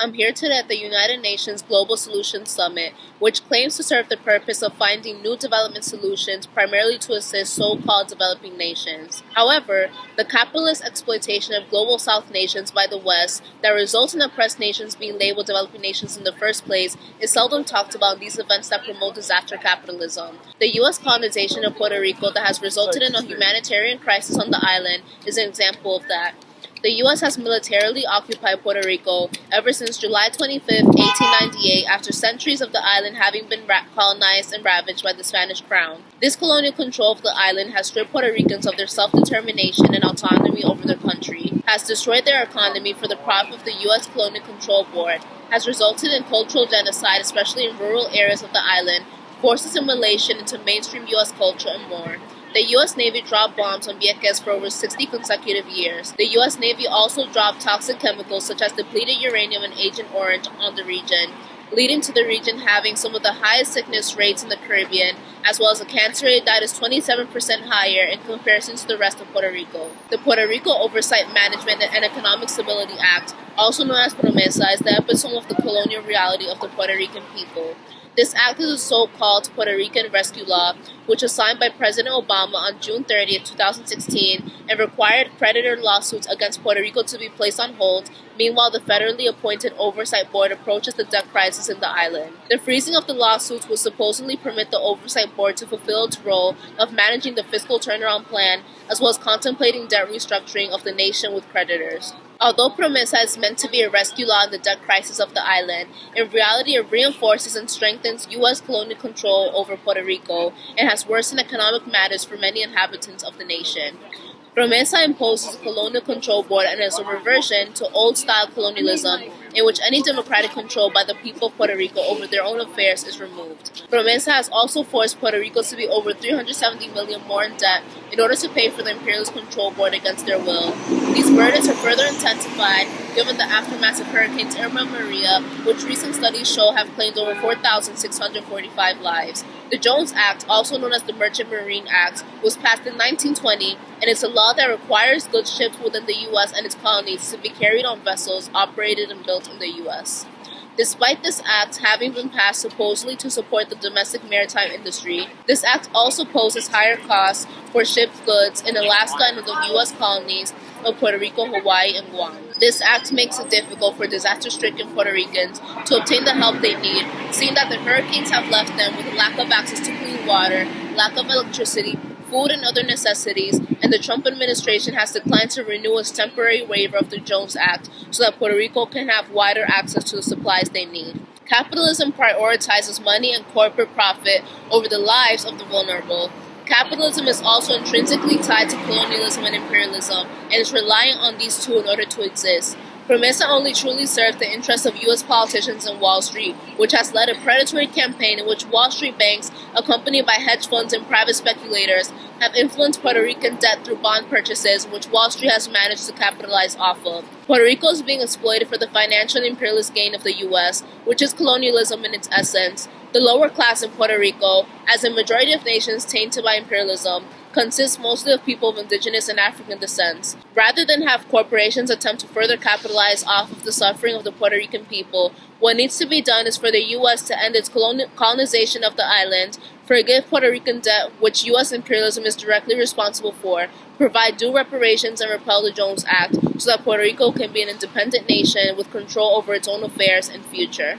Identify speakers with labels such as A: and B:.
A: I'm here today at the United Nations Global Solutions Summit, which claims to serve the purpose of finding new development solutions primarily to assist so-called developing nations. However, the capitalist exploitation of global South nations by the West that results in oppressed nations being labeled developing nations in the first place is seldom talked about in these events that promote disaster capitalism. The U.S. colonization of Puerto Rico that has resulted in a humanitarian crisis on the island is an example of that. The U.S. has militarily occupied Puerto Rico ever since July 25, 1898, after centuries of the island having been colonized and ravaged by the Spanish crown. This colonial control of the island has stripped Puerto Ricans of their self-determination and autonomy over their country, has destroyed their economy for the profit of the U.S. Colonial Control Board, has resulted in cultural genocide, especially in rural areas of the island, forced assimilation into mainstream U.S. culture, and more. The U.S. Navy dropped bombs on Vieques for over 60 consecutive years. The U.S. Navy also dropped toxic chemicals such as depleted uranium and Agent Orange on the region, leading to the region having some of the highest sickness rates in the Caribbean, as well as a cancer rate that is 27% higher in comparison to the rest of Puerto Rico. The Puerto Rico Oversight Management and Economic Stability Act, also known as PROMESA, is the epitome of the colonial reality of the Puerto Rican people. This act is a so-called Puerto Rican Rescue Law, which was signed by President Obama on June 30, 2016, and required creditor lawsuits against Puerto Rico to be placed on hold. Meanwhile, the federally appointed Oversight Board approaches the debt crisis in the island. The freezing of the lawsuits will supposedly permit the Oversight Board to fulfill its role of managing the fiscal turnaround plan, as well as contemplating debt restructuring of the nation with creditors. Although PROMESA is meant to be a rescue law in the debt crisis of the island, in reality it reinforces and strengthens U.S. colonial control over Puerto Rico and has worsened economic matters for many inhabitants of the nation. PROMESA imposes a colonial control board and is a reversion to old-style colonialism in which any democratic control by the people of Puerto Rico over their own affairs is removed. PROMESA has also forced Puerto Rico to be over $370 million more in debt in order to pay for the imperialist control board against their will. These burdens are further intensified given the aftermath of Hurricanes Irma and Maria, which recent studies show have claimed over 4,645 lives. The Jones Act, also known as the Merchant Marine Act, was passed in 1920, and it's a law that requires goods ships within the U.S. and its colonies to be carried on vessels operated and built in the U.S. Despite this act having been passed supposedly to support the domestic maritime industry, this act also poses higher costs for shipped goods in Alaska and the U.S. colonies of Puerto Rico, Hawaii, and Guam. This act makes it difficult for disaster-stricken Puerto Ricans to obtain the help they need, seeing that the hurricanes have left them with a lack of access to clean water, lack of electricity, food and other necessities, and the Trump administration has declined to renew its temporary waiver of the Jones Act so that Puerto Rico can have wider access to the supplies they need. Capitalism prioritizes money and corporate profit over the lives of the vulnerable. Capitalism is also intrinsically tied to colonialism and imperialism, and is reliant on these two in order to exist. PROMESA only truly serves the interests of U.S. politicians and Wall Street, which has led a predatory campaign in which Wall Street banks, accompanied by hedge funds and private speculators, have influenced Puerto Rican debt through bond purchases, which Wall Street has managed to capitalize off of. Puerto Rico is being exploited for the financial and imperialist gain of the U.S., which is colonialism in its essence. The lower class in Puerto Rico, as a majority of nations tainted by imperialism, consists mostly of people of indigenous and African descent. Rather than have corporations attempt to further capitalize off of the suffering of the Puerto Rican people, what needs to be done is for the U.S. to end its colonization of the island, forgive Puerto Rican debt, which U.S. imperialism is directly responsible for, provide due reparations, and repeal the Jones Act so that Puerto Rico can be an independent nation with control over its own affairs and future.